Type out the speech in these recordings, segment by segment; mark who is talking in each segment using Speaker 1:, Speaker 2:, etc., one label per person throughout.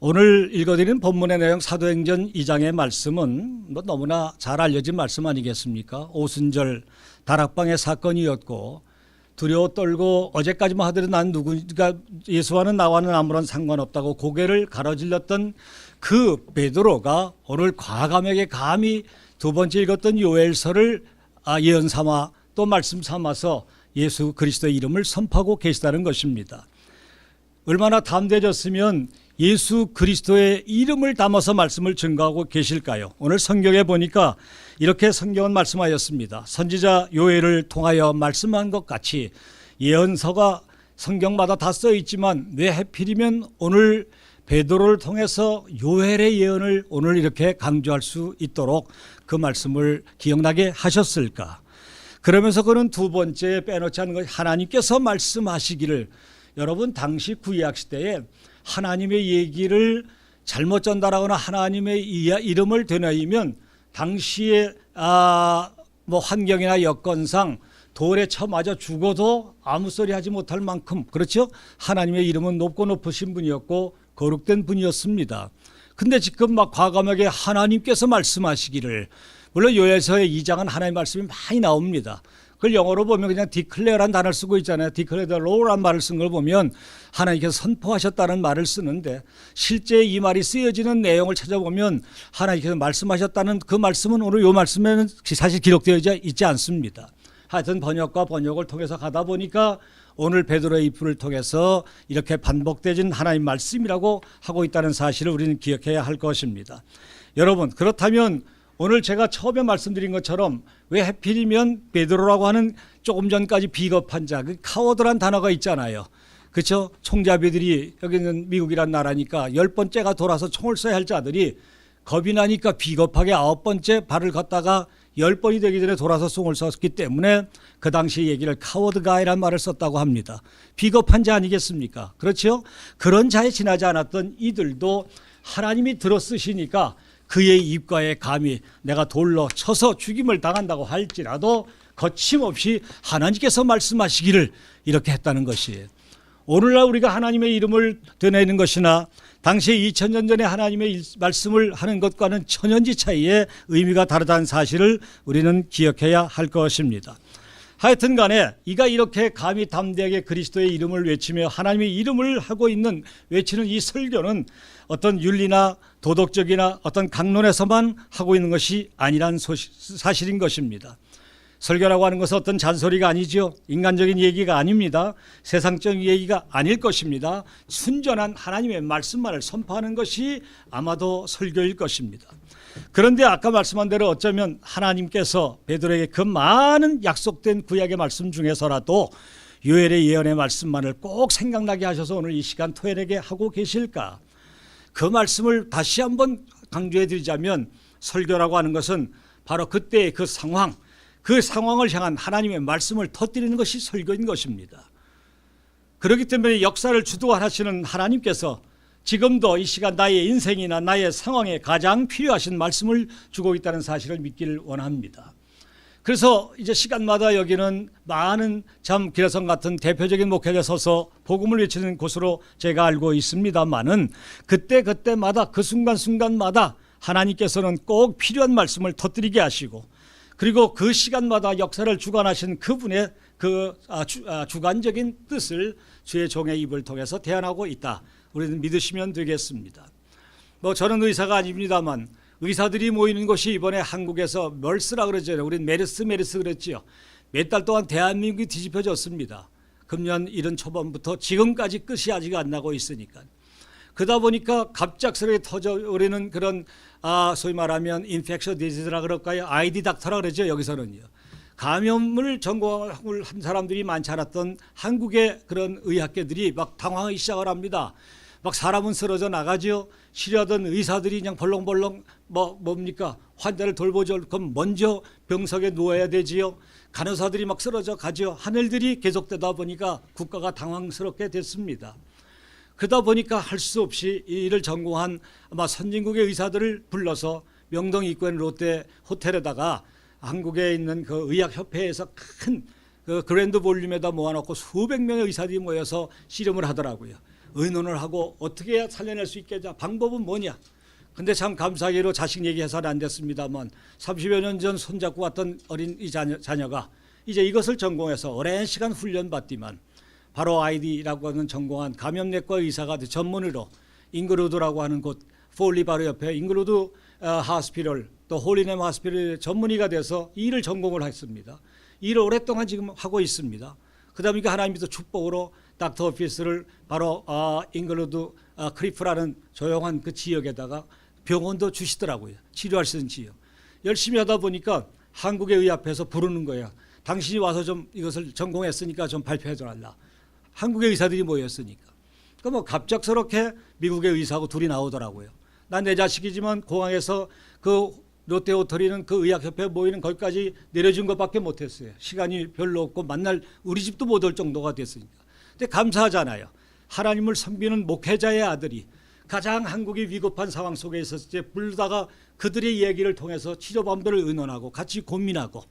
Speaker 1: 오늘 읽어드리는 본문의 내용 사도행전 2장의 말씀은 너무나 잘 알려진 말씀 아니겠습니까? 오순절 다락방의 사건이었고 두려워 떨고 어제까지만 하더라도 난 누구가 예수와는 나와는 아무런 상관없다고 고개를 가로질렀던 그 베드로가 오늘 과감하게 감히 두 번째 읽었던 요엘서를 예언 삼아 또 말씀 삼아서 예수 그리스도의 이름을 선포하고 계시다는 것입니다. 얼마나 담대해졌으면 예수 그리스도의 이름을 담아서 말씀을 증거하고 계실까요? 오늘 성경에 보니까 이렇게 성경은 말씀하였습니다. 선지자 요엘을 통하여 말씀한 것 같이 예언서가 성경마다 다 써 있지만 왜 하필이면 오늘 베드로를 통해서 요엘의 예언을 오늘 이렇게 강조할 수 있도록 그 말씀을 기억나게 하셨을까? 그러면서 그는 두 번째 빼놓지 않은 것, 하나님께서 말씀하시기를. 여러분, 당시 구약 시대에 하나님의 얘기를 잘못 전달하거나 하나님의 이름을 되뇌이면 당시에 환경이나 여건상 돌에 쳐 맞아 죽어도 아무 소리 하지 못할 만큼, 그렇죠? 하나님의 이름은 높고 높으신 분이었고 거룩된 분이었습니다. 근데 지금 막 과감하게 하나님께서 말씀하시기를, 물론 요엘서의 2장은 하나님의 말씀이 많이 나옵니다. 그걸 영어로 보면 그냥 declare란 단어를 쓰고 있잖아요. declare the law란 말을 쓴 걸 보면 하나님께서 선포하셨다는 말을 쓰는데, 실제 이 말이 쓰여지는 내용을 찾아보면 하나님께서 말씀하셨다는 그 말씀은 오늘 이 말씀에는 사실 기록되어 있지 않습니다. 하여튼 번역과 번역을 통해서 가다 보니까 오늘 베드로의 입술을 통해서 이렇게 반복되진 하나님 말씀이라고 하고 있다는 사실을 우리는 기억해야 할 것입니다. 여러분, 그렇다면 오늘 제가 처음에 말씀드린 것처럼 왜 하필이면 베드로라고 하는 조금 전까지 비겁한 자, 그 카워드란 단어가 있잖아요. 그렇죠? 총잡이들이, 여기는 미국이란 나라니까 10번째가 돌아서 총을 쏴야 할 자들이 겁이 나니까 비겁하게 9번째 발을 걷다가 10번이 되기 전에 돌아서 총을 쐈기 때문에 그 당시 얘기를 카워드 가이라는 말을 썼다고 합니다. 비겁한 자 아니겠습니까? 그렇죠? 그런 자에 지나지 않았던 이들도 하나님이 들어쓰시니까 그의 입가에 감히 내가 돌로 쳐서 죽임을 당한다고 할지라도 거침없이 하나님께서 말씀하시기를 이렇게 했다는 것이에요. 오늘날 우리가 하나님의 이름을 되뇌는 것이나 당시에 2000년 전에 하나님의 말씀을 하는 것과는 천연지 차이의 의미가 다르다는 사실을 우리는 기억해야 할 것입니다. 하여튼 간에 이가 이렇게 감히 담대하게 그리스도의 이름을 외치며 하나님의 이름을 하고 있는, 외치는 이 설교는 어떤 윤리나 도덕적이나 어떤 강론에서만 하고 있는 것이 아니란 사실인 것입니다. 설교라고 하는 것은 어떤 잔소리가 아니죠. 인간적인 얘기가 아닙니다. 세상적인 얘기가 아닐 것입니다. 순전한 하나님의 말씀만을 선포하는 것이 아마도 설교일 것입니다. 그런데 아까 말씀한 대로 어쩌면 하나님께서 베드로에게 그 많은 약속된 구약의 말씀 중에서라도 요엘의 예언의 말씀만을 꼭 생각나게 하셔서 오늘 이 시간 토요일에게 하고 계실까? 그 말씀을 다시 한번 강조해 드리자면, 설교라고 하는 것은 바로 그때의 그 상황, 그 상황을 향한 하나님의 말씀을 터뜨리는 것이 설교인 것입니다. 그렇기 때문에 역사를 주도하시는 하나님께서 지금도 이 시간 나의 인생이나 나의 상황에 가장 필요하신 말씀을 주고 있다는 사실을 믿기를 원합니다. 그래서 이제 시간마다 여기는 많은 참 기라성 같은 대표적인 목회자 서서 복음을 외치는 곳으로 제가 알고 있습니다만은 그때마다 그 순간순간마다 하나님께서는 꼭 필요한 말씀을 터뜨리게 하시고, 그리고 그 시간마다 역사를 주관하신 그분의 그 주관적인 뜻을 주의 종의 입을 통해서 대언하고 있다. 우리는 믿으시면 되겠습니다. 저는 의사가 아닙니다만 의사들이 모이는 곳이 이번에 한국에서 멀스라 그러죠. 우리는 메르스 그랬지요. 몇 달 동안 대한민국이 뒤집혀졌습니다. 금년 이른 초반부터 지금까지 끝이 아직 안 나고 있으니까. 그러다 보니까 갑작스럽게 터져오르는 그런 소위 말하면 인펙션 디지즈라 그럴까요? 아이디 닥터라 그러죠. 여기서는요. 감염을 전공을 한 사람들이 많지 않았던 한국의 그런 의학계들이 막 당황하기 시작을 합니다. 막 사람은 쓰러져 나가죠. 치료하던 의사들이 그냥 벌렁벌렁 뭡니까? 환자를 돌보죠. 그럼 먼저 병석에 누워야 되지요. 간호사들이 막 쓰러져 가죠. 한 일들이 계속되다 보니까 국가가 당황스럽게 됐습니다. 그러다 보니까 할 수 없이 이 일을 전공한 아마 선진국의 의사들을 불러서 명동 입구에 롯데 호텔에다가 한국에 있는 그 의학협회에서 큰 그 그랜드 볼륨에다 모아놓고 수백 명의 의사들이 모여서 씨름을 하더라고요. 의논을 하고 어떻게 살려낼 수 있겠냐, 방법은 뭐냐. 근데 참 감사하게도 자식 얘기해서는 안 됐습니다만 30여 년 전 손잡고 왔던 어린 이 자녀가 이제 이것을 전공해서 오랜 시간 훈련받지만 바로 ID라고 하는 전공한 감염내과 의사가 전문으로 잉그루드라고 하는 곳 폴리 바로 옆에 잉그루드 하스피럴 또 홀리넴 하스피럴 전문의가 돼서 이 일을 전공을 했습니다. 이 일을 오랫동안 지금 하고 있습니다. 그다음에 하나님께서 축복으로 닥터 오피스를 바로 잉글루드 크리프라는 조용한 그 지역에다가 병원도 주시더라고요. 치료할 수 있는 지역. 열심히 하다 보니까 한국의 의학회에서 부르는 거야. 당신이 와서 좀 이것을 전공했으니까 좀 발표해 달라. 한국의 의사들이 모였으니까. 그러니까 뭐 갑작스럽게 미국의 의사하고 둘이 나오더라고요. 난 내 자식이지만 공항에서 그 롯데호텔이는 그 의학협회 모이는 거기까지 내려준 것밖에 못했어요. 시간이 별로 없고 만날 우리 집도 못 올 정도가 됐으니까. 근데 감사하잖아요. 하나님을 섬기는 목회자의 아들이 가장 한국이 위급한 상황 속에 있었을 때 부르다가 그들의 얘기를 통해서 치료 방법을 의논하고 같이 고민하고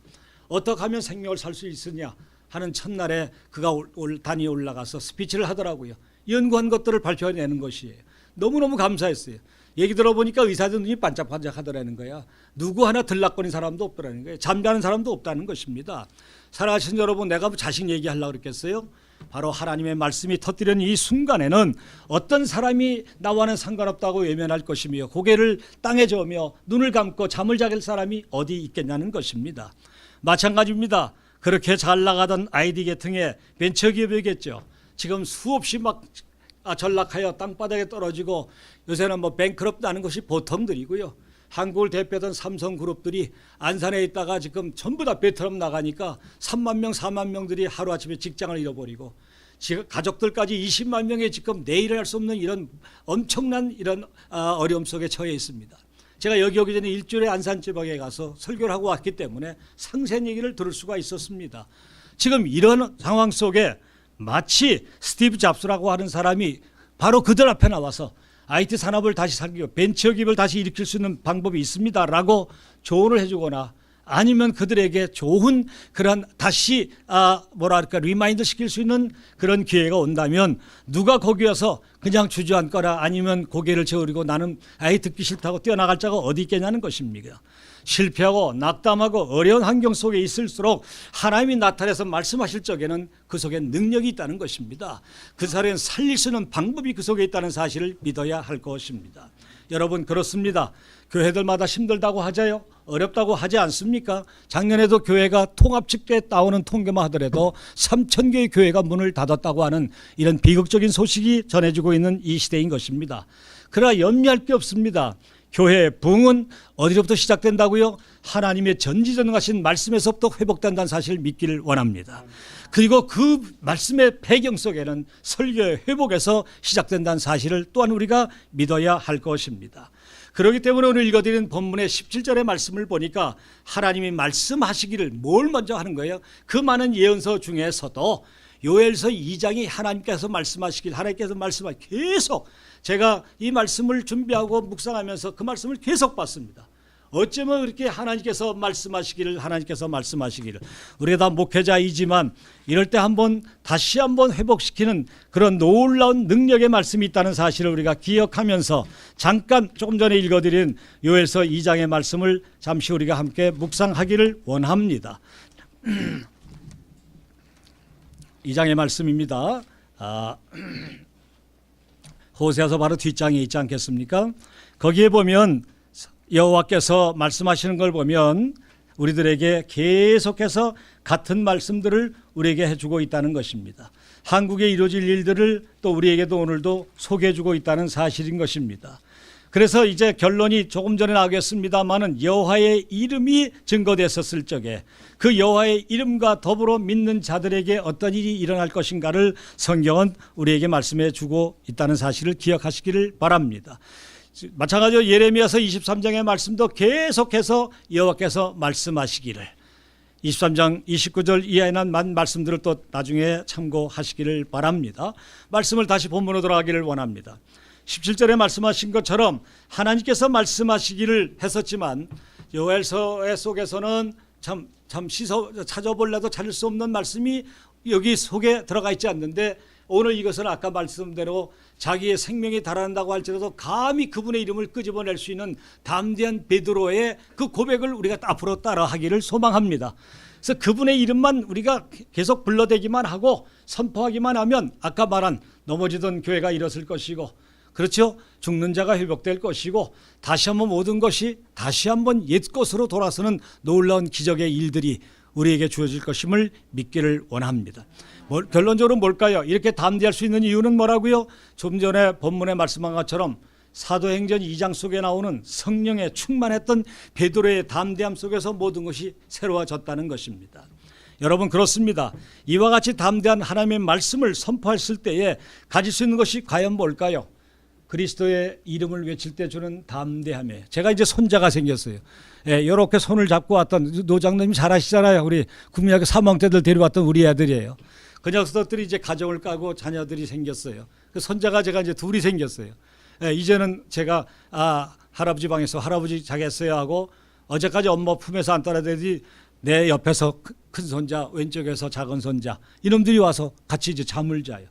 Speaker 1: 어떻게 하면 생명을 살 수 있으냐 하는 첫날에 그가 단위에 올라가서 스피치를 하더라고요. 연구한 것들을 발표해내는 것이에요. 너무너무 감사했어요. 얘기 들어보니까 의사들 눈이 반짝반짝 하더라는 거야. 누구 하나 들락거린 사람도 없더라는 거예요. 잠자는 사람도 없다는 것입니다. 살아가신 여러분, 내가 뭐 자식 얘기하려고 그랬겠어요? 바로 하나님의 말씀이 터뜨리는 이 순간에는 어떤 사람이 나와는 상관없다고 외면할 것이며 고개를 땅에 저으며 눈을 감고 잠을 자길 사람이 어디 있겠냐는 것입니다. 마찬가지입니다. 그렇게 잘 나가던 아이디 계통의 벤처기업이겠죠. 지금 수없이 막 전락하여 땅바닥에 떨어지고 요새는 뭐 뱅크럽트 나는 것이 보통들이고요. 한국을 대표하던 삼성그룹들이 안산에 있다가 지금 전부 다 베트남 나가니까 3만 명, 4만 명들이 하루아침에 직장을 잃어버리고 지금 가족들까지 20만 명이 지금 내일을 할 수 없는 이런 엄청난 이런 어려움 속에 처해 있습니다. 제가 여기 오기 전에 일주일에 안산 지방에 가서 설교를 하고 왔기 때문에 상세한 얘기를 들을 수가 있었습니다. 지금 이런 상황 속에 마치 스티브 잡스라고 하는 사람이 바로 그들 앞에 나와서 IT 산업을 다시 살리고 벤처기업을 다시 일으킬 수 있는 방법이 있습니다라고 조언을 해주거나 아니면 그들에게 좋은 그런 다시 리마인드 시킬 수 있는 그런 기회가 온다면 누가 거기 와서 그냥 주저앉거나 아니면 고개를 저으리고 나는 아예 듣기 싫다고 뛰어나갈 자가 어디 있겠냐는 것입니다. 실패하고 낙담하고 어려운 환경 속에 있을수록 하나님이 나타나서 말씀하실 적에는 그 속에 능력이 있다는 것입니다. 그 사람은 살릴 수 있는 방법이 그 속에 있다는 사실을 믿어야 할 것입니다. 여러분, 그렇습니다. 교회들마다 힘들다고 하자요. 어렵다고 하지 않습니까? 작년에도 교회가 통합집회 나오는 통계만 하더라도 3,000개의 교회가 문을 닫았다고 하는 이런 비극적인 소식이 전해지고 있는 이 시대인 것입니다. 그러나 염려할 게 없습니다. 교회의 부흥은 어디로부터 시작된다고요? 하나님의 전지전능하신 말씀에서부터 회복된다는 사실을 믿기를 원합니다. 그리고 그 말씀의 배경 속에는 설교의 회복에서 시작된다는 사실을 또한 우리가 믿어야 할 것입니다. 그렇기 때문에 오늘 읽어드린 본문의 17절의 말씀을 보니까 하나님이 말씀하시기를 뭘 먼저 하는 거예요? 그 많은 예언서 중에서도 요엘서 2장이 하나님께서 말씀하시길 하나님께서 말씀하시길 계속 제가 이 말씀을 준비하고 묵상하면서 그 말씀을 계속 봤습니다. 어쩌면 그렇게 하나님께서 말씀하시기를 우리가 다 목회자이지만 이럴 때 다시 한번 회복시키는 그런 놀라운 능력의 말씀이 있다는 사실을 우리가 기억하면서 잠깐 조금 전에 읽어드린 요엘서 2장의 말씀을 잠시 우리가 함께 묵상하기를 원합니다. 2장의 말씀입니다. 호세아서 바로 뒷장에 있지 않겠습니까? 거기에 보면 여호와께서 말씀하시는 걸 보면 우리들에게 계속해서 같은 말씀들을 우리에게 해주고 있다는 것입니다. 한국에 이루어질 일들을 또 우리에게도 오늘도 소개해주고 있다는 사실인 것입니다. 그래서 이제 결론이 조금 전에 나오겠습니다마는 여호와의 이름이 증거됐었을 적에 그 여호와의 이름과 더불어 믿는 자들에게 어떤 일이 일어날 것인가를 성경은 우리에게 말씀해 주고 있다는 사실을 기억하시기를 바랍니다. 마찬가지로 예레미야서 23장의 말씀도 계속해서 여호와께서 말씀하시기를 23장 29절 이하에 난 말씀들을 또 나중에 참고하시기를 바랍니다. 말씀을 다시 본문으로 돌아가기를 원합니다. 17절에 말씀하신 것처럼 하나님께서 말씀하시기를 했었지만 요엘서 속에서는 참 찾아볼래도 찾을 수 없는 말씀이 여기 속에 들어가 있지 않는데 오늘 이것은 아까 말씀대로 자기의 생명이 달아난다고 할지라도 감히 그분의 이름을 끄집어낼 수 있는 담대한 베드로의 그 고백을 우리가 앞으로 따라하기를 소망합니다. 그래서 그분의 이름만 우리가 계속 불러대기만 하고 선포하기만 하면 아까 말한 넘어지던 교회가 일어설 것이고, 그렇죠? 죽는 자가 회복될 것이고, 다시 한번 모든 것이 다시 한번 옛 것으로 돌아서는 놀라운 기적의 일들이 우리에게 주어질 것임을 믿기를 원합니다. 결론적으로 뭘까요? 이렇게 담대할 수 있는 이유는 뭐라고요? 좀 전에 본문에 말씀한 것처럼 사도행전 2장 속에 나오는 성령에 충만했던 베드로의 담대함 속에서 모든 것이 새로워졌다는 것입니다. 여러분, 그렇습니다. 이와 같이 담대한 하나님의 말씀을 선포했을 때에 가질 수 있는 것이 과연 뭘까요? 그리스도의 이름을 외칠 때 주는 담대함이에요. 제가 이제 손자가 생겼어요. 이렇게 손을 잡고 왔던 노장님이 잘 아시잖아요. 우리 국민학교 3학년 때들 데려왔던 우리 애들이에요. 그 녀석들이 이제 가정을 까고 자녀들이 생겼어요. 그 손자가 제가 이제 둘이 생겼어요. 이제는 제가 할아버지 방에서 할아버지 자겠어요 하고, 어제까지 엄마 품에서 안 따라대더니 내 옆에서 큰 손자, 왼쪽에서 작은 손자, 이놈들이 와서 같이 이제 잠을 자요.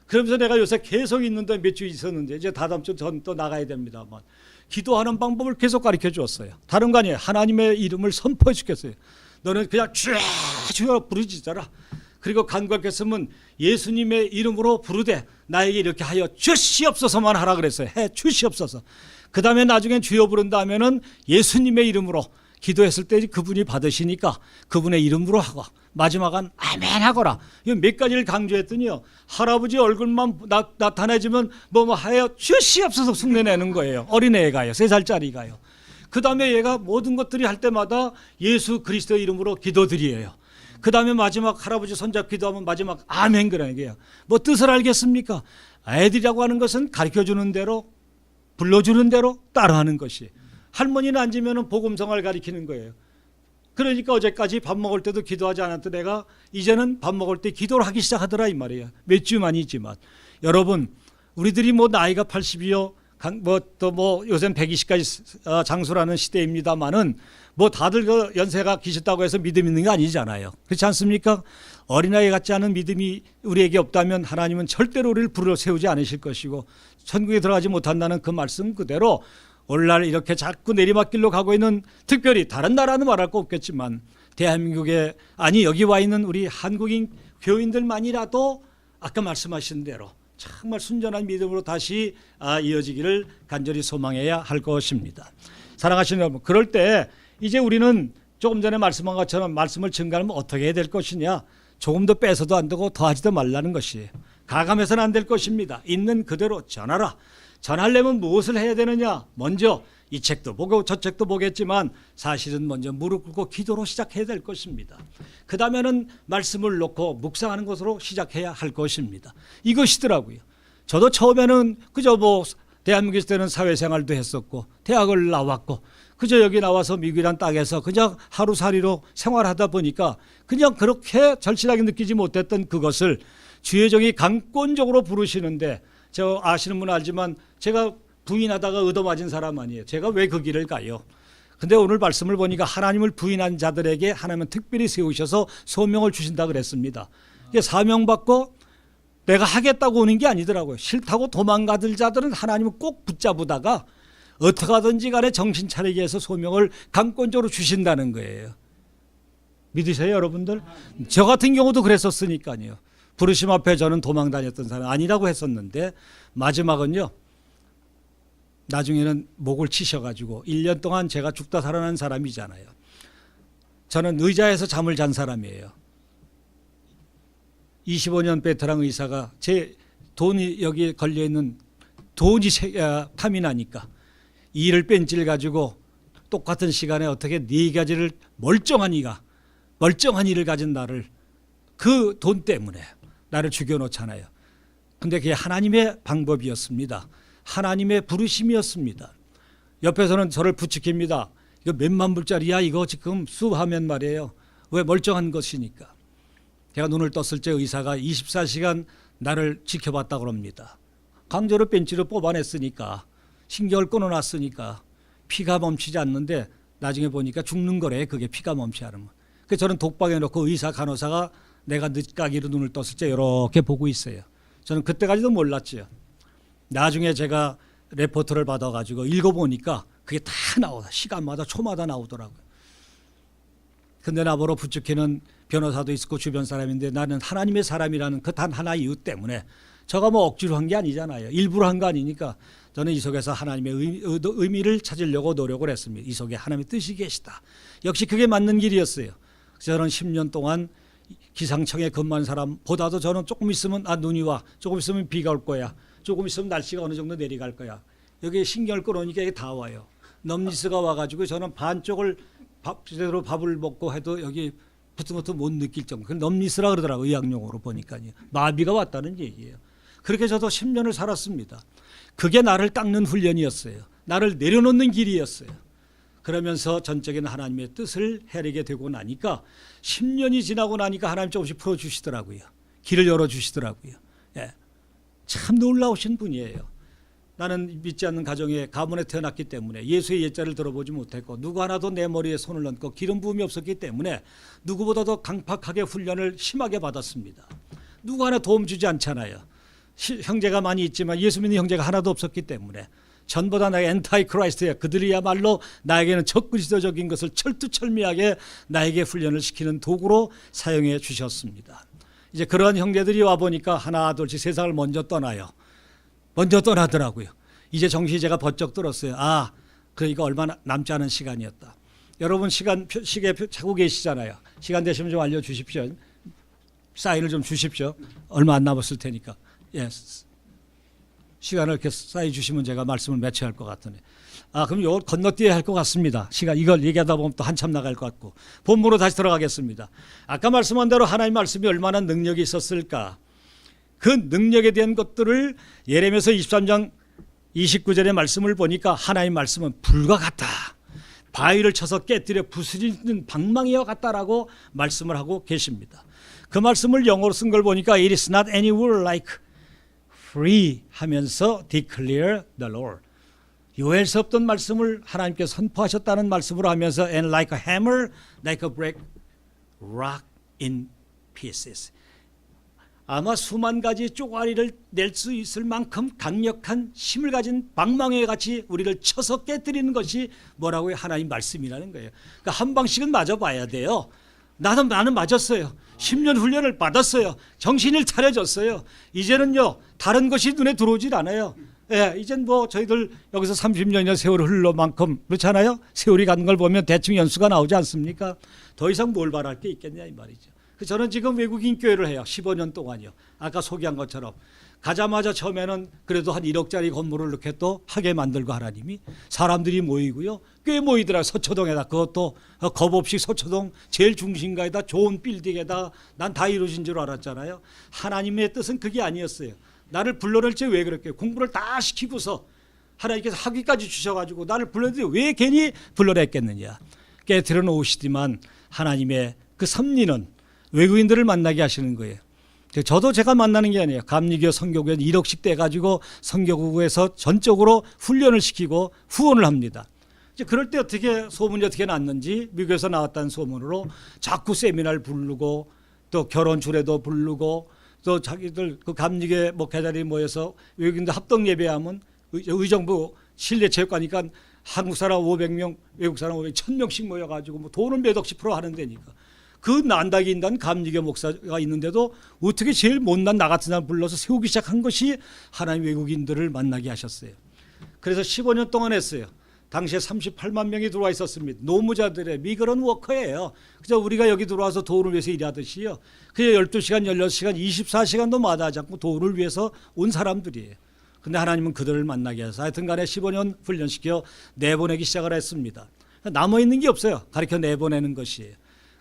Speaker 1: 그러면서 내가 요새 계속 있는데 몇 주 있었는데 이제 다다음 주 전 또 나가야 됩니다만, 기도하는 방법을 계속 가르쳐 주었어요. 다른 거 아니에요. 하나님의 이름을 선포해 주겠어요. 너는 그냥 주여 부르짖어라. 그리고 간곡했으면 예수님의 이름으로 부르되 나에게 이렇게 하여 주시옵소서만 하라 그랬어요. 해 주시옵소서. 그 다음에 나중엔 주여 부른 다음에는 예수님의 이름으로 기도했을 때 그분이 받으시니까 그분의 이름으로 하고, 마지막은 아멘 하거라. 이 몇 가지를 강조했더니요, 할아버지 얼굴만 나타내지면 뭐 하여 주시옵소서 흉내내는 거예요. 어린애가요. 3살짜리가요. 그 다음에 얘가 모든 것들이 할 때마다 예수 그리스도 이름으로 기도드려요. 그 다음에 마지막 할아버지 손잡 기도하면 마지막 아멘 그러는 게요. 뭐 뜻을 알겠습니까? 애들이라고 하는 것은 가르쳐주는 대로, 불러주는 대로 따라하는 것이. 할머니는 앉으면 복음성을 가리키는 거예요. 그러니까 어제까지 밥 먹을 때도 기도하지 않았던 애가 이제는 밥 먹을 때 기도를 하기 시작하더라 이 말이에요. 몇 주만이지만. 여러분, 우리들이 뭐 나이가 80이요, 뭐 요새는 120까지 장수라는 시대입니다만은 뭐 다들 그 연세가 기셨다고 해서 믿음 있는 게 아니잖아요. 그렇지 않습니까? 어린아이 같지 않은 믿음이 우리에게 없다면 하나님은 절대로 우리를 불러 세우지 않으실 것이고, 천국에 들어가지 못한다는 그 말씀 그대로 오늘날 이렇게 자꾸 내리막길로 가고 있는, 특별히 다른 나라는 말할 거 없겠지만 대한민국에, 아니 여기 와 있는 우리 한국인 교인들만이라도 아까 말씀하신 대로 정말 순전한 믿음으로 다시 이어지기를 간절히 소망해야 할 것입니다. 사랑하시는 여러분, 그럴 때 이제 우리는 조금 전에 말씀한 것처럼 말씀을 증가하면 어떻게 해야 될 것이냐? 조금 더 빼서도 안 되고 더하지도 말라는 것이에요. 가감해서는 안 될 것입니다. 있는 그대로 전하라. 전하려면 무엇을 해야 되느냐? 먼저 이 책도 보고 저 책도 보겠지만 사실은 먼저 무릎 꿇고 기도로 시작해야 될 것입니다. 그 다음에는 말씀을 놓고 묵상하는 것으로 시작해야 할 것입니다. 이것이더라고요. 저도 처음에는 그저 뭐 대한민국 있을 때는 사회생활도 했었고 대학을 나왔고 그저 여기 나와서 미국이란 땅에서 그냥 하루살이로 생활하다 보니까 그냥 그렇게 절실하게 느끼지 못했던 그것을 주의 종이 강권적으로 부르시는데, 저 아시는 분은 알지만 제가 부인하다가 얻어맞은 사람 아니에요. 제가 왜 그 길을 가요? 근데 오늘 말씀을 보니까 하나님을 부인한 자들에게 하나님은 특별히 세우셔서 소명을 주신다 그랬습니다. 이게 사명받고 내가 하겠다고 오는 게 아니더라고요. 싫다고 도망가들 자들은 하나님을 꼭 붙잡으다가 어떻게 하든지 간에 정신 차리게 해서 소명을 강권적으로 주신다는 거예요. 믿으세요, 여러분들? 저 같은 경우도 그랬었으니까요. 부르심 앞에 저는 도망 다녔던 사람 아니라고 했었는데, 마지막은요, 나중에는 목을 치셔가지고 1년 동안 제가 죽다 살아난 사람이잖아요. 저는 의자에서 잠을 잔 사람이에요. 25년 베테랑 의사가 제 돈이 여기에 걸려있는 돈이 탐이 나니까 일을 뺀질 가지고 똑같은 시간에 어떻게 4가지를 멀쩡한 일을 가진 나를, 그 돈 때문에 나를 죽여놓잖아요. 근데 그게 하나님의 방법이었습니다. 하나님의 부르심이었습니다. 옆에서는 저를 부추깁니다. 이거 몇만 불짜리야 이거 지금 수하면 말이에요. 왜? 멀쩡한 것이니까. 제가 눈을 떴을 때 의사가 24시간 나를 지켜봤다고 합니다. 강제로 벤치를 뽑아냈으니까, 신경을 끊어놨으니까 피가 멈추지 않는데 나중에 보니까 죽는 거래. 그게 피가 멈추지 않으면. 그래서 저는 독방에 놓고 의사 간호사가 내가 늦가기로 눈을 떴을 때 이렇게 보고 있어요. 저는 그때까지도 몰랐죠. 나중에 제가 레포트를 받아가지고 읽어보니까 그게 다 나오다. 시간마다 초마다 나오더라고요. 근데 나보러 부축해는 변호사도 있었고 주변 사람인데 나는 하나님의 사람이라는 그 단 하나 이유 때문에 저가 뭐 억지로 한 게 아니잖아요. 일부러 한 거 아니니까 저는 이 속에서 하나님의 의미를 찾으려고 노력을 했습니다. 이 속에 하나님의 뜻이 계시다. 역시 그게 맞는 길이었어요. 저는 10년 동안 기상청에 근무한 사람보다도 저는 조금 있으면 눈이 와, 조금 있으면 비가 올 거야, 조금 있으면 날씨가 어느 정도 내려갈 거야. 여기에 신경을 끌어오니까 이게 다 와요. 넘니스가 와가지고 저는 반쪽을 제대로 밥을 먹고 해도 여기 붙은 것도 못 느낄 정도. 그 넘니스라 그러더라고요. 의학용어로 보니까요. 마비가 왔다는 얘기예요. 그렇게 저도 10년을 살았습니다. 그게 나를 닦는 훈련이었어요. 나를 내려놓는 길이었어요. 그러면서 전적인 하나님의 뜻을 헤아리게 되고 나니까 10년이 지나고 나니까 하나님 조금씩 풀어주시더라고요. 길을 열어주시더라고요. 예. 참 놀라우신 분이에요. 나는 믿지 않는 가정에 가문에 태어났기 때문에 예수의 옛자를 들어보지 못했고 누구 하나도 내 머리에 손을 얹고 기름 부음이 없었기 때문에 누구보다도 강팍하게 훈련을 심하게 받았습니다. 누구 하나 도움 주지 않잖아요. 형제가 많이 있지만 예수 믿는 형제가 하나도 없었기 때문에 전부 다 나의 엔타이 크라이스트야. 그들이야말로 나에게는 적그리스도적인 것을 철두철미하게 나에게 훈련을 시키는 도구로 사용해 주셨습니다. 이제 그러한 형제들이 와보니까 하나 둘씩 세상을 먼저 떠나요. 먼저 떠나더라고요. 이제 정신이 제가 번쩍 들었어요. 그러니까 얼마 남지 않은 시간이었다. 여러분 시계 차고 계시잖아요. 시간 되시면 좀 알려주십시오. 사인을 좀 주십시오. 얼마 안 남았을 테니까. 예. 시간을 이렇게 쌓여 주시면 제가 말씀을 매체할 것 같으네. 그럼 이걸 건너뛰어야 할 것 같습니다. 시간 이걸 얘기하다 보면 또 한참 나갈 것 같고. 본문으로 다시 들어가겠습니다. 아까 말씀한 대로 하나님 말씀이 얼마나 능력이 있었을까. 그 능력에 대한 것들을 예레미야서 23장 29절의 말씀을 보니까 하나님 말씀은 불과 같다. 바위를 쳐서 깨뜨려 부수리는 방망이와 같다라고 말씀을 하고 계십니다. 그 말씀을 영어로 쓴 걸 보니까 It is not anywhere like free 하면서 declare the Lord. 요엘 수 없던 말씀을 하나님께서 선포하셨다는 말씀으로 하면서 and like a hammer, like a break rock in pieces. 아마 수만 가지 쪼가리를 낼 수 있을 만큼 강력한 힘을 가진 방망이 같이 우리를 쳐서 깨뜨리는 것이 뭐라고요? 하나님 말씀이라는 거예요. 그러니까 한 방씩은 맞아봐야 돼요. 나는 맞았어요. 10년 훈련을 받았어요. 정신을 차려졌어요. 이제는요 다른 것이 눈에 들어오질 않아요. 예, 이젠 뭐 저희들 여기서 30년이나 세월을 흘러만큼 그렇잖아요. 세월이 가는 걸 보면 대충 연수가 나오지 않습니까? 더 이상 뭘 바랄 게 있겠냐 이 말이죠. 저는 지금 외국인 교회를 해요. 15년 동안이요. 아까 소개한 것처럼 가자마자 처음에는 그래도 한 1억짜리 건물을 이렇게 또 하게 만들고 하나님이 사람들이 모이고요. 꽤 모이더라. 서초동에다. 그것도 겁 없이 서초동 제일 중심가에다 좋은 빌딩에다 난 다 이루어진 줄 알았잖아요. 하나님의 뜻은 그게 아니었어요. 나를 불러낼지 왜 그렇게 공부를 다 시키고서 하나님께서 학위까지 주셔가지고 나를 불러냈는데 왜 괜히 불러냈겠느냐. 깨트려 놓으시지만 하나님의 그 섭리는 외국인들을 만나게 하시는 거예요. 저도 제가 만나는 게 아니에요. 감리교 선교구에 1억씩 떼가지고 선교구에서 전적으로 훈련을 시키고 후원을 합니다. 이제 그럴 때 소문이 어떻게 났는지 미국에서 나왔다는 소문으로 자꾸 세미나를 부르고 또 결혼 주례도 부르고 또 자기들 그 감리교 목회자들이 모여서 외국인들 합동 예배하면 의정부 실내체육관이니까 한국 사람 500명, 외국 사람 500명, 1000명씩 모여가지고 뭐 돈을 몇 억씩 풀어 하는 데니까. 그 난다기 인단 감리교 목사가 있는데도 어떻게 제일 못난 나 같은 사람 불러서 세우기 시작한 것이 하나님 외국인들을 만나게 하셨어요. 그래서 15년 동안 했어요. 당시에 38만 명이 들어와 있었습니다. 노무자들의 미그런 워커예요. 그저 우리가 여기 들어와서 도를 위해서 일하듯이요. 그냥 12시간, 16시간, 24시간도 마다하지 않고 도를 위해서 온 사람들이에요. 근데 하나님은 그들을 만나게 해서 하여튼 간에 15년 훈련시켜 내보내기 시작을 했습니다. 남아있는 게 없어요. 가르쳐 내보내는 것이에요.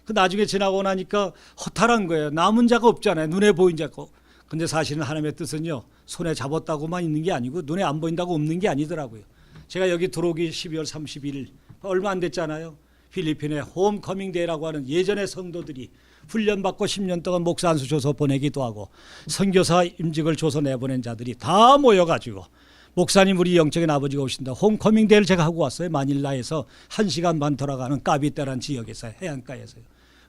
Speaker 1: 그 나중에 지나고 나니까 허탈한 거예요. 남은 자가 없잖아요. 눈에 보인 자가. 근데 사실은 하나님의 뜻은요. 손에 잡았다고만 있는 게 아니고 눈에 안 보인다고 없는 게 아니더라고요. 제가 여기 들어오기 12월 31일 얼마 안 됐잖아요. 필리핀에 홈커밍 데이라고 하는 예전의 성도들이 훈련받고 10년 동안 목사 안수 줘서 보내기도 하고 선교사 임직을 줘서 내보낸 자들이 다 모여가지고 목사님 우리 영적인 아버지가 오신다. 홈커밍 데이를 제가 하고 왔어요. 마닐라에서 1시간 반 돌아가는 까비떼라는 지역에서 해안가에서요.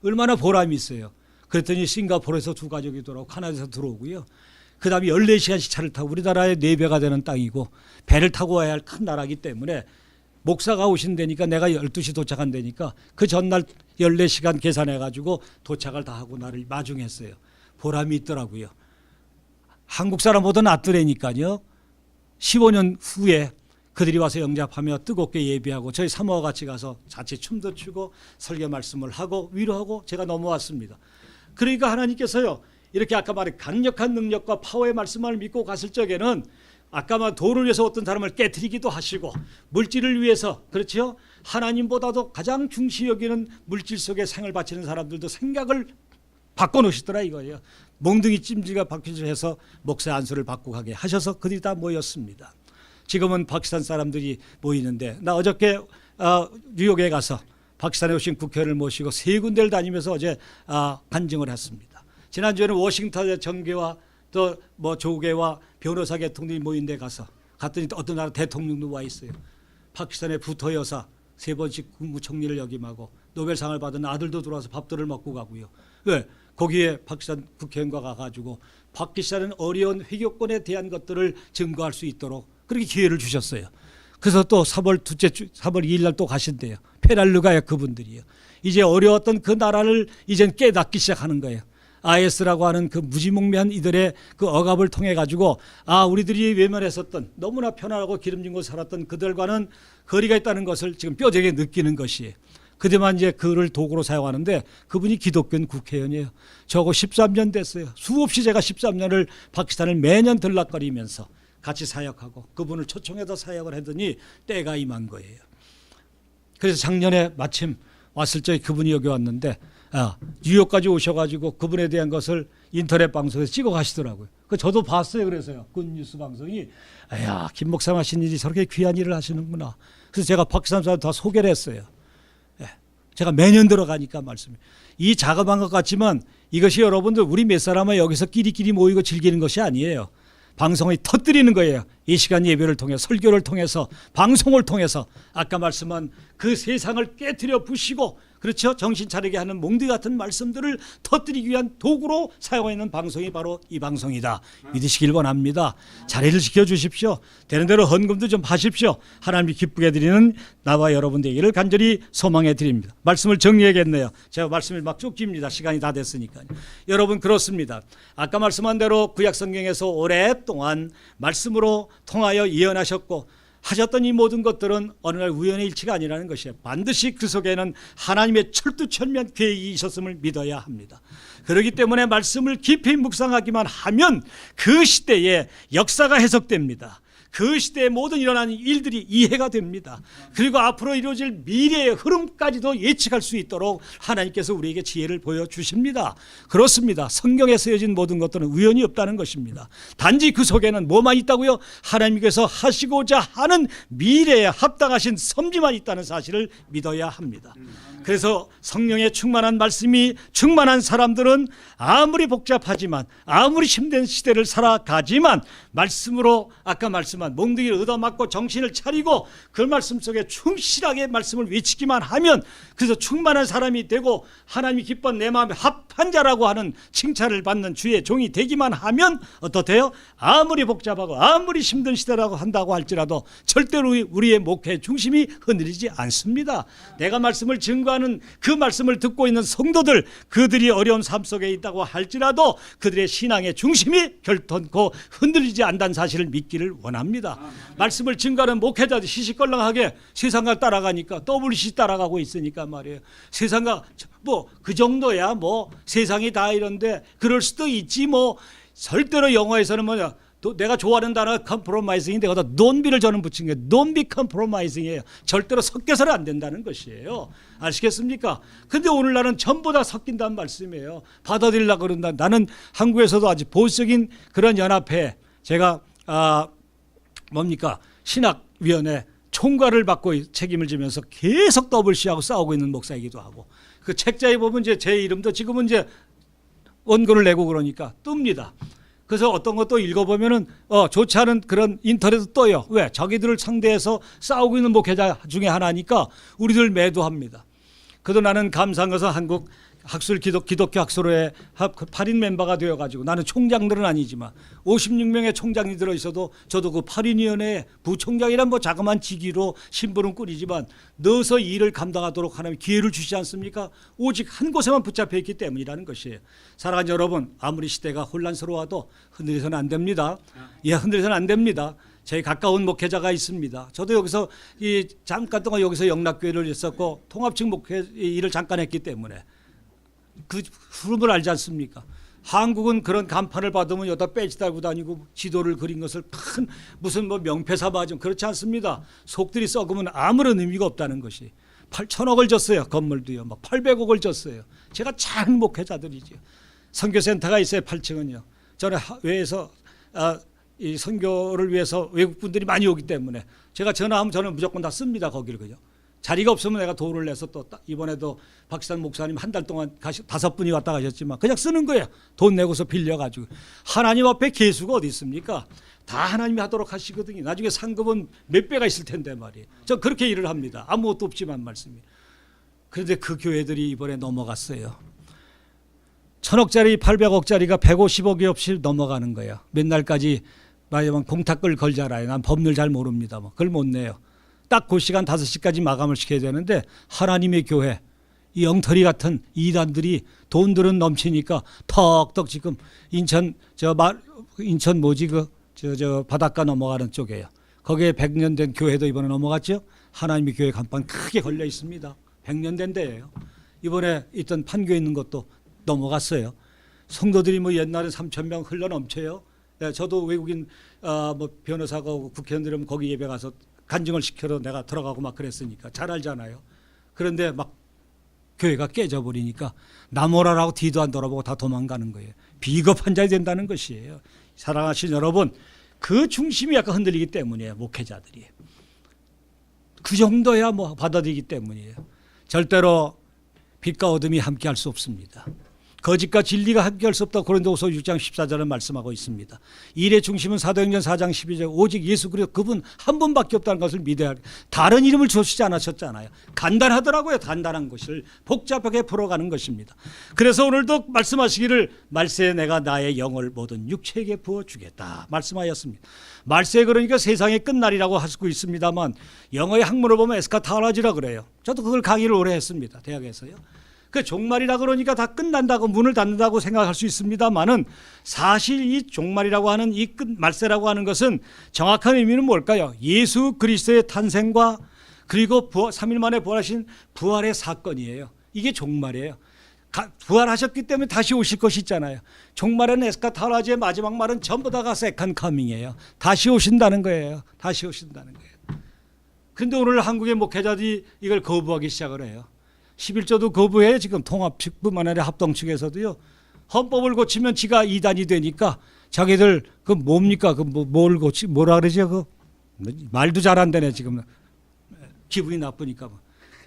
Speaker 1: 얼마나 보람이 있어요. 그랬더니 싱가포르에서 두 가족이 들어오고 카나다에서 들어오고요. 그 다음에 14시간씩 차를 타고 우리나라의 4배가 되는 땅이고 배를 타고 와야 할 큰 나라이기 때문에 목사가 오신다니까 내가 12시 도착한다니까 그 전날 14시간 계산해가지고 도착을 다 하고 나를 마중했어요. 보람이 있더라고요. 한국 사람보다 낫더라니까요. 15년 후에 그들이 와서 영접하며 뜨겁게 예배하고 저희 사모와 같이 가서 자칫 춤도 추고 설교 말씀을 하고 위로하고 제가 넘어왔습니다. 그러니까 하나님께서요, 이렇게 아까 말한 강력한 능력과 파워의 말씀을 믿고 갔을 적에는 아까 말 돈을 위해서 어떤 사람을 깨트리기도 하시고 물질을 위해서, 그렇죠? 하나님보다도 가장 중시 여기는 물질 속에 생을 바치는 사람들도 생각을 바꿔놓으시더라 이거예요. 몽둥이 찜질과 바퀴질해서 목사 안수를 받고 가게 하셔서 그들이 다 모였습니다. 지금은 파키스탄 사람들이 모이는데 나 어저께 뉴욕에 가서 파키스탄에 오신 국회의원을 모시고 3군데를 다니면서 어제 간증을 했습니다. 지난주에는 워싱턴의 정계와 또 뭐 조계와 변호사 계통들이 모인 데 갔더니 어떤 나라 대통령도 와 있어요. 파키스탄의 부토 여사 3번씩 국무총리를 역임하고 노벨상을 받은 아들도 들어와서 밥들을 먹고 가고요. 왜? 거기에 파키스탄 국회의원과 가가지고 파키스탄은 어려운 회교권에 대한 것들을 증거할 수 있도록 그렇게 기회를 주셨어요. 그래서 또 3월 2일 날 또 가신대요. 페랄루가야 그분들이요. 이제 어려웠던 그 나라를 이젠 깨닫기 시작하는 거예요. IS라고 하는 그 무지몽매한 이들의 그 억압을 통해 가지고 우리들이 외면했었던 너무나 편안하고 기름진 곳 살았던 그들과는 거리가 있다는 것을 지금 뼈저리게 느끼는 것이에요. 그들만 이제 그를 도구로 사용하는데 그분이 기독교인 국회의원이에요. 저거 13년 됐어요. 수없이 제가 13년을 파키스탄을 매년 들락거리면서 같이 사역하고 그분을 초청해서 사역을 하더니 때가 임한 거예요. 그래서 작년에 마침 왔을 적에 그분이 여기 왔는데 뉴욕까지 오셔가지고 그분에 대한 것을 인터넷 방송에서 찍어 가시더라고요. 그 저도 봤어요. 그래서요. 그 뉴스 방송이 김 목사 하신 일이 저렇게 귀한 일을 하시는구나. 그래서 제가 파키스탄 사람 다 소개를 했어요. 제가 매년 들어가니까 말씀이 이 자그마한 것 같지만 이것이 여러분들 우리 몇 사람은 여기서 끼리끼리 모이고 즐기는 것이 아니에요. 방송을 터뜨리는 거예요. 이 시간 예배를 통해 설교를 통해서 방송을 통해서 아까 말씀한 그 세상을 깨트려 부시고 그렇죠? 정신 차리게 하는 몽디 같은 말씀들을 터뜨리기 위한 도구로 사용하는 방송이 바로 이 방송이다. 믿으시길 원합니다. 자리를 지켜주십시오. 되는 대로 헌금도 좀 하십시오. 하나님이 기쁘게 드리는 나와 여러분 되기를 간절히 소망해 드립니다. 말씀을 정리해야겠네요. 제가 말씀을 막 쫓깁니다. 시간이 다 됐으니까요. 여러분 그렇습니다. 아까 말씀한 대로 구약성경에서 오랫동안 말씀으로 통하여 예언하셨고 하셨던 이 모든 것들은 어느 날 우연의 일치가 아니라는 것이에요. 반드시 그 속에는 하나님의 철두철미한 계획이 있었음을 믿어야 합니다. 그렇기 때문에 말씀을 깊이 묵상하기만 하면 그 시대에 역사가 해석됩니다. 그 시대에 모든 일어나는 일들이 이해가 됩니다. 그리고 앞으로 이루어질 미래의 흐름까지도 예측할 수 있도록 하나님께서 우리에게 지혜를 보여주십니다. 그렇습니다. 성경에 쓰여진 모든 것들은 우연이 없다는 것입니다. 단지 그 속에는 뭐만 있다고요? 하나님께서 하시고자 하는 미래에 합당하신 섭리만 있다는 사실을 믿어야 합니다. 그래서 성령에 충만한 말씀이 충만한 사람들은 아무리 복잡하지만 아무리 힘든 시대를 살아가지만 말씀으로 아까 말씀한 몽둥이를 얻어맞고 정신을 차리고 그 말씀 속에 충실하게 말씀을 외치기만 하면 그래서 충만한 사람이 되고 하나님이 기뻐 내 마음에 합한 자라고 하는 칭찬을 받는 주의 종이 되기만 하면 어떻대요? 아무리 복잡하고 아무리 힘든 시대라고 한다고 할지라도 절대로 우리의 목회 중심이 흔들리지 않습니다. 내가 말씀을 증거하는 그 말씀을 듣고 있는 성도들 그들이 어려운 삶 속에 있다고 할지라도 그들의 신앙의 중심이 결탄코 흔들리지 않다는 사실을 믿기를 원합니다. 말씀을 증거하는 목회자들 시시껄렁하게 세상과 따라가니까 WC 따라가고 있으니까 말이에요. 세상과 뭐 그 정도야 뭐 세상이 다 이런데 그럴 수도 있지 뭐 절대로 영어에서는 뭐냐 내가 좋아하는 단어가 compromising인데 거기다 don't 저는 붙인 게 don't be compromising이에요. 절대로 섞여서는 안 된다는 것이에요. 아시겠습니까? 근데 오늘날은 전부 다 섞인다는 말씀이에요. 받아들이려고 그런다. 나는 한국에서도 아주 보수적인 그런 연합회 제가 신학위원회 총괄을 받고 책임을 지면서 계속 WC하고 싸우고 있는 목사이기도 하고 그 책자에 보면 이제 제 이름도 지금은 이제 원고를 내고 그러니까 뜹니다. 그래서 어떤 것도 읽어보면은 좋지 않은 그런 인터넷도 떠요. 왜? 자기들을 상대해서 싸우고 있는 목회자 중에 하나니까 우리들 매도합니다. 그래도 나는 감사한 것은 한국 기독교 학술회 8인 멤버가 되어가지고 나는 총장들은 아니지만 56명의 총장이 들어있어도 저도 그 8인위원회 부총장이란 뭐 자그마한 직위로 신분은 꾸리지만 넣어서 일을 감당하도록 하나님 기회를 주시지 않습니까? 오직 한 곳에만 붙잡혀 있기 때문이라는 것이에요. 사랑하는 여러분, 아무리 시대가 혼란스러워도 흔들려서는 안 됩니다. 예, 흔들려서는 안 됩니다. 제 가까운 목회자가 있습니다. 저도 여기서 잠깐 동안 여기서 영락교회를 했었고 통합측 목회 일을 잠깐 했기 때문에 그 흐름을 알지 않습니까? 한국은 그런 간판을 받으면 여기다 배지 달고 다니고 지도를 그린 것을 큰 무슨 뭐 명패 삼아좀 그렇지 않습니다. 속들이 썩으면 아무런 의미가 없다는 것이 8천억을 줬어요. 건물도요. 막 800억을 줬어요. 제가 작은 목회자들이죠. 선교센터가 있어요. 8층은요. 저는 외에서 이 선교를 위해서 외국 분들이 많이 오기 때문에 제가 전화하면 저는 무조건 다 씁니다. 거기를 그죠. 자리가 없으면 내가 도를 내서 또 이번에도 박시산 목사님 한 달 동안 5분이 왔다 가셨지만 그냥 쓰는 거예요. 돈 내고서 빌려가지고. 하나님 앞에 계수가 어디 있습니까? 다 하나님이 하도록 하시거든요. 나중에 상급은 몇 배가 있을 텐데 말이에요. 저 그렇게 일을 합니다. 아무것도 없지만 말씀이. 그런데 그 교회들이 이번에 넘어갔어요. 1,000억짜리 800억짜리가 150억이 없이 넘어가는 거예요. 몇 날까지 말하자면 공탁을 걸잖아요. 난 법률 잘 모릅니다. 뭐 그걸 못 내요. 딱 그 시간 5시까지 마감을 시켜야 되는데 하나님의 교회 이 엉터리 같은 이단들이 돈들은 넘치니까 턱턱 지금 인천 뭐지 저 바닷가 넘어가는 쪽이에요. 거기에 100년 된 교회도 이번에 넘어갔죠. 하나님의 교회 간판 크게 걸려 있습니다. 100년 된 데예요. 이번에 있던 판교에 있는 것도 넘어갔어요. 성도들이 뭐 옛날에 3,000명 흘러 넘쳐요. 네, 저도 외국인 뭐 변호사가 오고 국회의원들은 거기 예배 가서 간증을 시켜서 내가 들어가고 막 그랬으니까 잘 알잖아요. 그런데 막 교회가 깨져버리니까 나무라라고 뒤도 안 돌아보고 다 도망가는 거예요. 비겁한 자이 된다는 것이에요. 사랑하시는 여러분, 그 중심이 약간 흔들리기 때문이에요. 목회자들이. 그 정도야 뭐 받아들이기 때문이에요. 절대로 빛과 어둠이 함께 할 수 없습니다. 거짓과 진리가 함께할 수 없다고 고린도후서 6장 14절은 말씀하고 있습니다. 일의 중심은 사도행전 4장 12절 오직 예수 그리스도 그분 한 분밖에 없다는 것을 믿어야 합니다. 다른 이름을 주시지 않으셨잖아요. 간단하더라고요. 간단한 것을 복잡하게 풀어가는 것입니다. 그래서 오늘도 말씀하시기를 말세에 내가 나의 영을 모든 육체에게 부어주겠다 말씀하였습니다. 말세 그러니까 세상의 끝날이라고 할 수 있습니다만 영어의 학문을 보면 에스카타라지라 그래요. 저도 그걸 강의를 오래 했습니다. 대학에서요. 그 종말이라 그러니까 다 끝난다고 문을 닫는다고 생각할 수 있습니다만은 사실 이 종말이라고 하는 이 말세라고 하는 것은 정확한 의미는 뭘까요? 예수 그리스도의 탄생과 그리고 3일 만에 부활하신 부활의 사건이에요. 이게 종말이에요. 부활하셨기 때문에 다시 오실 것이 있잖아요. 종말은 에스카타라지의 마지막 말은 전부 다가 세컨 커밍이에요. 다시 오신다는 거예요. 다시 오신다는 거예요. 그런데 오늘 한국의 목회자들이 이걸 거부하기 시작을 해요. 11조도 거부해. 지금 통합 측뿐만 아니라 합동 측에서도요. 헌법을 고치면 지가 이단이 되니까 자기들 그 뭡니까? 그 뭘 고치 뭐라 그러죠? 그 말도 잘 안 되네 지금. 기분이 나쁘니까.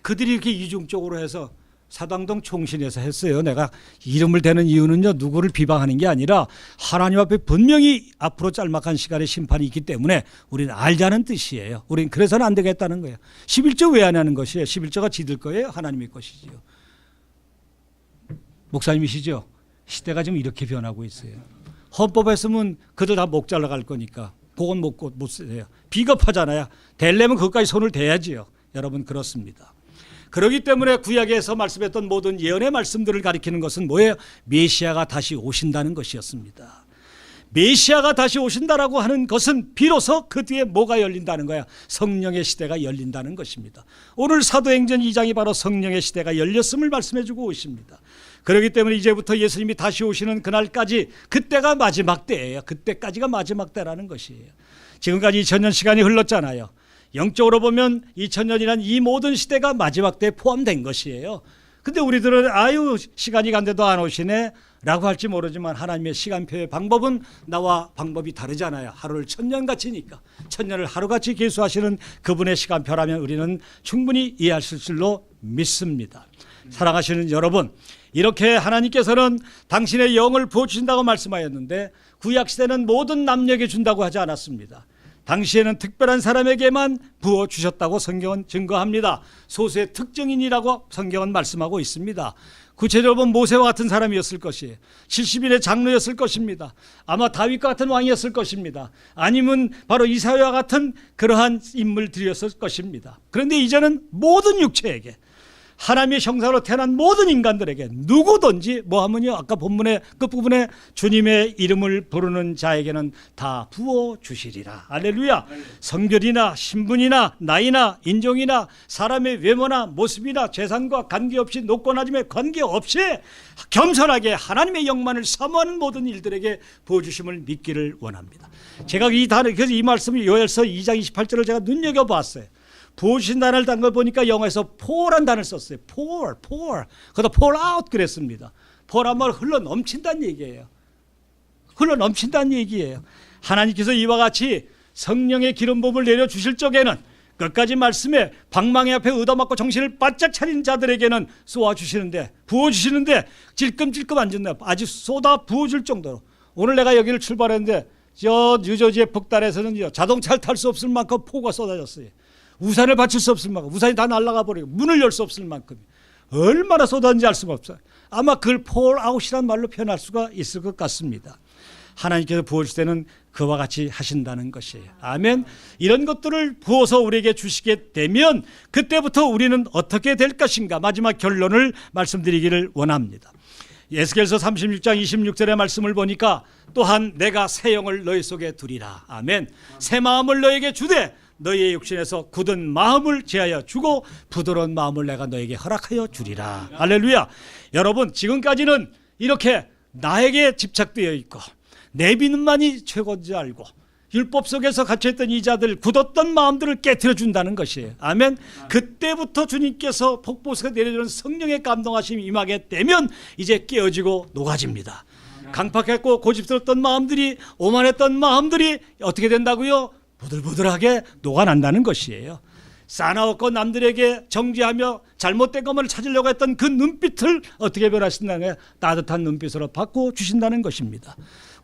Speaker 1: 그들이 이렇게 이중적으로 해서 사당동 총신에서 했어요. 내가 이름을 대는 이유는요. 누구를 비방하는 게 아니라 하나님 앞에 분명히 앞으로 짤막한 시간의 심판이 있기 때문에 우리는 알자는 뜻이에요. 우리는 그래서는 안 되겠다는 거예요. 11조 왜 안 하는 것이에요? 11조가 지들 거예요? 하나님의 것이지요. 목사님이시죠? 시대가 지금 이렇게 변하고 있어요. 헌법에 쓰면 그들 다 목 잘라갈 거니까 그건 못 쓰세요. 비겁하잖아요. 되려면 그것까지 손을 대야지요. 여러분 그렇습니다. 그렇기 때문에 구약에서 말씀했던 모든 예언의 말씀들을 가리키는 것은 뭐예요? 메시아가 다시 오신다는 것이었습니다. 메시아가 다시 오신다라고 하는 것은 비로소 그 뒤에 뭐가 열린다는 거야? 성령의 시대가 열린다는 것입니다. 오늘 사도행전 2장이 바로 성령의 시대가 열렸음을 말씀해 주고 오십니다. 그렇기 때문에 이제부터 예수님이 다시 오시는 그날까지 그때가 마지막 때예요. 그때까지가 마지막 때라는 것이에요. 지금까지 2000년 시간이 흘렀잖아요. 영적으로 보면 2000년이란 이 모든 시대가 마지막 때에 포함된 것이에요. 근데 우리들은 아유 시간이 간데도 안 오시네 라고 할지 모르지만 하나님의 시간표의 방법은 나와 방법이 다르잖아요. 하루를 1000년같이니까 1000년을 하루같이 계수하시는 그분의 시간표라면 우리는 충분히 이해할 수 있을 줄로 믿습니다. 사랑하시는 여러분, 이렇게 하나님께서는 당신의 영을 부어주신다고 말씀하였는데 구약시대는 모든 남녀에게 준다고 하지 않았습니다. 당시에는 특별한 사람에게만 부어주셨다고 성경은 증거합니다. 소수의 특정인이라고 성경은 말씀하고 있습니다. 구체적으로 보면 모세와 같은 사람이었을 것이에요. 70인의 장로였을 것입니다. 아마 다윗과 같은 왕이었을 것입니다. 아니면 바로 이사야와 같은 그러한 인물들이었을 것입니다. 그런데 이제는 모든 육체에게, 하나님의 형상으로 태어난 모든 인간들에게 누구든지 뭐 하면요, 아까 본문의 끝부분에 주님의 이름을 부르는 자에게는 다 부어주시리라. 할렐루야. 성별이나 신분이나 나이나 인종이나 사람의 외모나 모습이나 재산과 관계없이 높고 낮음에 관계없이 겸손하게 하나님의 영만을 사모하는 모든 일들에게 부어주심을 믿기를 원합니다. 제가 그래서 이 말씀을 요엘서 2장 28절을 제가 눈여겨봤어요. 부어주신 단어를 단 걸 보니까 영어에서 pour란 단어를 썼어요. pour. 그것도 pour out 그랬습니다. pour란 말은 흘러 넘친다는 얘기예요. 흘러 넘친다는 얘기예요. 하나님께서 이와 같이 성령의 기름 부음을 내려주실 적에는 끝까지 말씀에 방망이 앞에 얻어맞고 정신을 바짝 차린 자들에게는 쏘아주시는데, 부어주시는데 질끔질끔 안 준다. 아주 쏟아 부어줄 정도로. 오늘 내가 여기를 출발했는데 저 뉴저지의 북단에서는 자동차를 탈 수 없을 만큼 폭우가 쏟아졌어요. 우산을 받칠 수 없을 만큼, 우산이 다 날아가 버리고 문을 열 수 없을 만큼 얼마나 쏟았는지 알 수가 없어요. 아마 그걸 pour out이란 말로 표현할 수가 있을 것 같습니다. 하나님께서 부어줄 때는 그와 같이 하신다는 것이에요. 아멘. 이런 것들을 부어서 우리에게 주시게 되면 그때부터 우리는 어떻게 될 것인가, 마지막 결론을 말씀드리기를 원합니다. 에스겔서 36장 26절의 말씀을 보니까 또한 내가 새 영을 너희 속에 두리라. 아멘. 새 마음을 너에게 주되 너희의 육신에서 굳은 마음을 제하여 주고 부드러운 마음을 내가 너에게 허락하여 주리라. 할렐루야. 여러분, 지금까지는 이렇게 나에게 집착되어 있고 내 믿음만이 최고인 줄 알고 율법 속에서 갇혀있던 이 자들, 굳었던 마음들을 깨트려 준다는 것이에요. 아멘. 그때부터 주님께서 폭포수가 내려주는 성령의 감동하심이 임하게 되면 이제 깨어지고 녹아집니다. 강팍했고 고집스럽던 마음들이, 오만했던 마음들이 어떻게 된다고요? 부들부들하게 녹아난다는 것이에요. 싸나웠고 남들에게 정죄하며 잘못된 것만을 찾으려고 했던 그 눈빛을 어떻게 변하신다는 따뜻한 눈빛으로 바꿔주신다는 것입니다.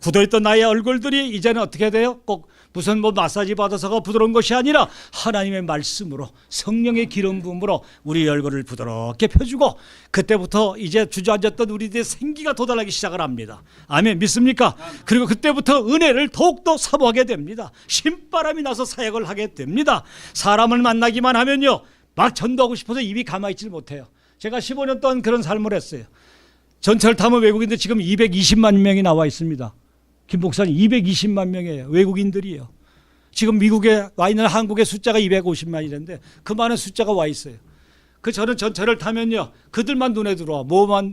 Speaker 1: 굳어있던 나의 얼굴들이 이제는 어떻게 돼요? 꼭 무슨 마사지 받아서가 부드러운 것이 아니라 하나님의 말씀으로, 성령의 기름 부음으로 우리 얼굴을 부드럽게 펴주고 그때부터 이제 주저앉았던 우리들의 생기가 돋아나기 시작을 합니다. 아멘. 믿습니까? 그리고 그때부터 은혜를 더욱더 사모하게 됩니다. 신바람이 나서 사역을 하게 됩니다. 사람을 만나기만 하면요, 막 전도하고 싶어서 입이 가만히 있지 못해요. 제가 15년 동안 그런 삶을 했어요. 전철 타면 외국인들 지금 220만 명이 나와 있습니다. 김 목사님, 220만 명이에요. 외국인들이에요. 지금 미국에 와 있는 한국의 숫자가 250만이라는데 그 많은 숫자가 와 있어요. 저는 전철을 타면요, 그들만 눈에 들어와.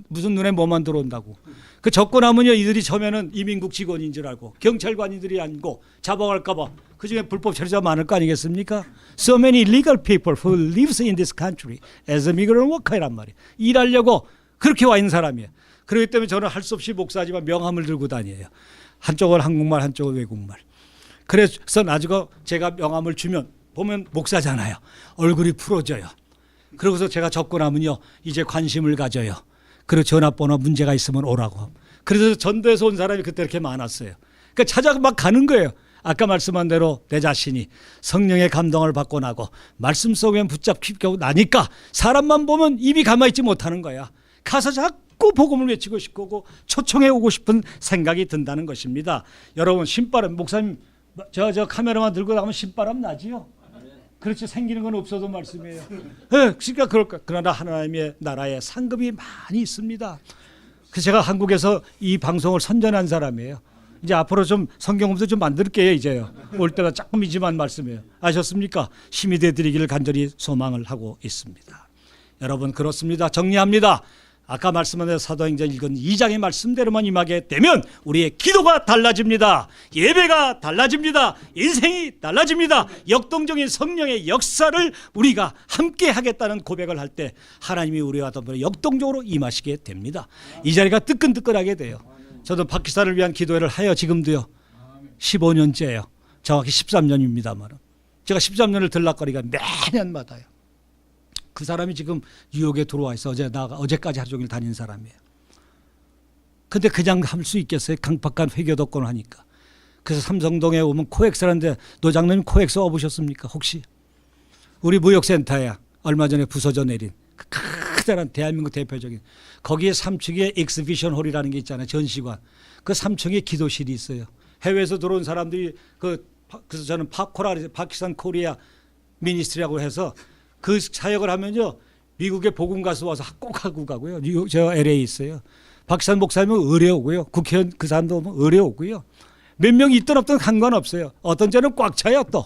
Speaker 1: 무슨 눈에 뭐만 들어온다고. 그 접근하면요, 이들이 처음에는 이민국 직원인 줄 알고 경찰관이들이 아니고 잡아갈까 봐. 그중에 불법 체류자가 많을 거 아니겠습니까? So many illegal people who lives in this country as a migrant worker이란 말이에요. 일하려고 그렇게 와 있는 사람이에요. 그렇기 때문에 저는 할 수 없이 목사지만 명함을 들고 다녀요. 한쪽은 한국말, 한쪽은 외국말. 그래서 나중에 제가 명함을 주면 보면 목사잖아요. 얼굴이 풀어져요. 그러고서 제가 접근하면요, 이제 관심을 가져요. 그리고 전화번호 문제가 있으면 오라고. 그래서 전도에서 온 사람이 그때 이렇게 많았어요. 그러니까 찾아 막 가는 거예요. 아까 말씀한 대로 내 자신이 성령의 감동을 받고 나고 말씀 속에 붙잡히고 나니까 사람만 보면 입이 가만히 있지 못하는 거야. 가서 자꾸 복음을 외치고 싶고 초청해 오고 싶은 생각이 든다는 것입니다. 여러분, 신바람, 목사님 저 카메라만 들고 나가면 신바람 나지요? 그렇죠. 생기는 건 없어도 말씀이에요. 네, 그러니까 그럴까. 그러나 하나님의 나라에 상급이 많이 있습니다. 그래서 제가 한국에서 이 방송을 선전한 사람이에요. 이제 앞으로 좀 성경음도 좀 만들게요. 이제요. 올 때가 조금이지만 말씀이에요. 아셨습니까? 힘이 되드리기를 간절히 소망을 하고 있습니다. 여러분, 그렇습니다. 정리합니다. 아까 말씀한 대로 사도행전 읽은 2장의 말씀대로만 임하게 되면 우리의 기도가 달라집니다. 예배가 달라집니다. 인생이 달라집니다. 역동적인 성령의 역사를 우리가 함께 하겠다는 고백을 할 때 하나님이 우리와 더불어 역동적으로 임하시게 됩니다. 이 자리가 뜨끈뜨끈하게 돼요. 저도 파키스탄을 위한 기도회를 하여 지금도요 15년째예요. 정확히 13년입니다만 제가 13년을 들락거리가 매년마다요. 그 사람이 지금 뉴욕에 들어와 있어. 어제까지 하루 종일 다닌 사람이에요. 근데 그냥 할 수 있겠어요? 강박한 회교도권 하니까. 그래서 삼성동에 오면 코엑스라는데 노장님 코엑스 와보셨습니까? 혹시? 우리 무역센터에 얼마 전에 부서져 내린 그 크다란 대한민국 대표적인 거기에 3층에 익스비션 홀이라는 게 있잖아요. 전시관. 그 3층에 기도실이 있어요. 해외에서 들어온 사람들이 그래서 저는 파코라 파키스탄 코리아 미니스트리라고 해서 그 사역을 하면요. 미국의 복음 가수 와서 꼭 하고 가고요. 뉴욕 저 LA 있어요. 파키스탄 목사님은 의뢰오고요. 국회의원 그 사람도 오면 의뢰오고요. 몇 명이 있든 없든 상관없어요. 어떤 때는 꽉 차요 또.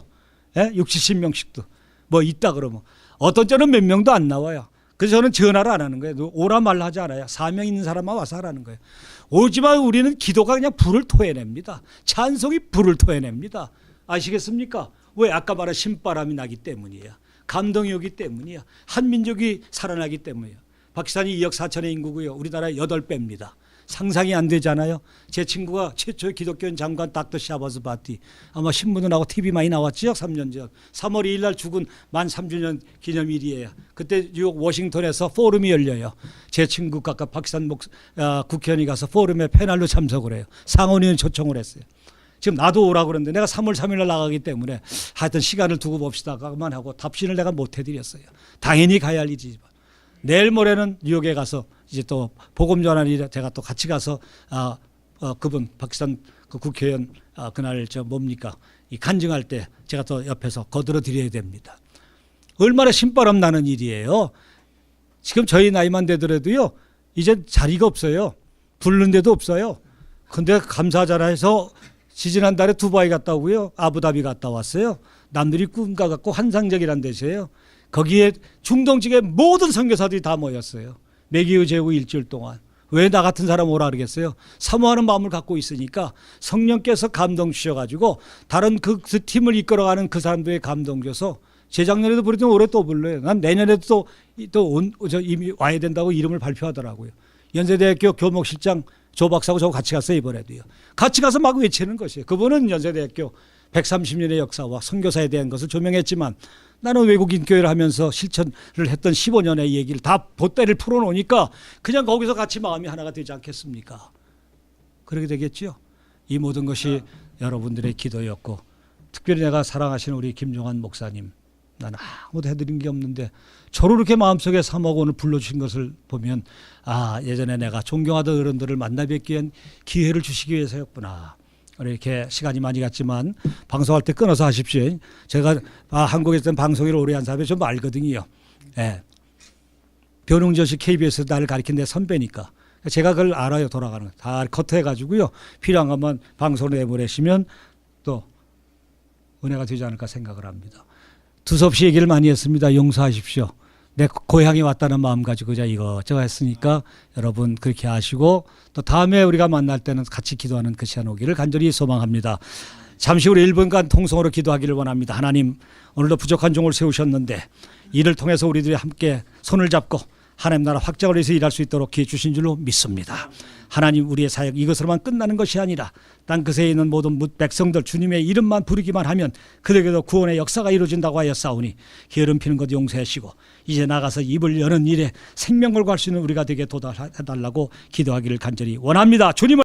Speaker 1: 60, 70명씩도. 뭐 있다 그러면. 어떤 때는 몇 명도 안 나와요. 그래서 저는 전화를 안 하는 거예요. 오라 말라 하지 않아요. 사명 있는 사람만 와서 하라는 거예요. 오지만 우리는 기도가 그냥 불을 토해냅니다. 찬송이 불을 토해냅니다. 아시겠습니까? 왜? 아까 말한 신바람이 나기 때문이에요. 감동이 오기 때문이에요. 한민족이 살아나기 때문이에요. 파키스탄이 2억 4천의 인구고요. 우리나라 8배입니다. 상상이 안 되잖아요. 제 친구가 최초의 기독교인 장관 닥터 샤바즈 바티 아마 신문도 나오고 TV 많이 나왔죠. 3년 전 3월 2일 날 죽은 만 3주년 기념일이에요. 그때 뉴욕 워싱턴에서 포럼이 열려요. 제 친구 각각 파키스탄 국회의원이 가서 포럼에 패널로 참석을 해요. 상원의원 초청을 했어요. 지금 나도 오라고 그러는데 내가 3월 3일 날 나가기 때문에 하여튼 시간을 두고 봅시다만 하고 답신을 내가 못 해드렸어요. 당연히 가야 할 일이지만 내일 모레는 뉴욕에 가서 이제 또 복음 전환이 제가 또 같이 가서 그분 파키스탄 그 국회의원 그날 저 뭡니까 이 간증할 때 제가 또 옆에서 거들어 드려야 됩니다. 얼마나 신바람 나는 일이에요. 지금 저희 나이만 되더라도요 이제 자리가 없어요. 부르는 데도 없어요. 근데 감사하잖아 해서 지지난달에 두바이 갔다 오고요. 아부다비 갔다 왔어요. 남들이 꿈과 같고 환상적이란 데서요. 거기에 중동 지역의 모든 선교사들이 다 모였어요. 매기의 제후 일주일 동안. 왜 나 같은 사람 오라 그러겠어요? 사모하는 마음을 갖고 있으니까 성령께서 감동 주셔가지고 다른 그 팀을 이끌어가는 그 사람들의 감동 줘서 재작년에도 부르던 올해 또 불러요. 난 내년에도 저 이미 와야 된다고 이름을 발표하더라고요. 연세대학교 교목실장 조 박사하고 저하고 같이 갔어요. 이번에도요. 같이 가서 막 외치는 것이에요. 그분은 연세대학교 130년의 역사와 선교사에 대한 것을 조명했지만 나는 외국인 교회를 하면서 실천을 했던 15년의 얘기를 다 보따리를 풀어놓으니까 그냥 거기서 같이 마음이 하나가 되지 않겠습니까? 그렇게 되겠죠. 이 모든 것이 여러분들의 기도였고 특별히 내가 사랑하시는 우리 김종환 목사님 나는 아무도 해드린 게 없는데 저를 이렇게 마음속에 삼하고 오늘 불러주신 것을 보면 예전에 내가 존경하던 어른들을 만나 뵙기 위한 기회를 주시기 위해서였구나. 이렇게 시간이 많이 갔지만 방송할 때 끊어서 하십시오. 제가 한국에 있던 방송을 오래 한 사람이 좀 알거든요. 변웅전 씨 KBS에서 나를 가르친 내 선배니까 제가 그걸 알아요. 돌아가는 거. 다 커트해가지고요. 필요한 것만 방송으로 내보내시면 또 은혜가 되지 않을까 생각을 합니다. 두서없이 얘기를 많이 했습니다. 용서하십시오. 내 고향에 왔다는 마음 가지고 이거저거 했으니까 여러분 그렇게 아시고 또 다음에 우리가 만날 때는 같이 기도하는 그 시간 오기를 간절히 소망합니다. 잠시 후에 1분간 통성으로 기도하기를 원합니다. 하나님 오늘도 부족한 종을 세우셨는데 이를 통해서 우리들이 함께 손을 잡고 하나님 나라 확장을 위해서 일할 수 있도록 기회 주신 줄로 믿습니다. 하나님 우리의 사역 이것으로만 끝나는 것이 아니라 땅끝에 있는 모든 백성들 주님의 이름만 부르기만 하면 그들에게도 구원의 역사가 이루어진다고 하였사오니 게으름 피는 것 용서하시고 이제 나가서 입을 여는 일에 생명 걸고 할 수 있는 우리가 되게 도달해달라고 기도하기를 간절히 원합니다. 주님을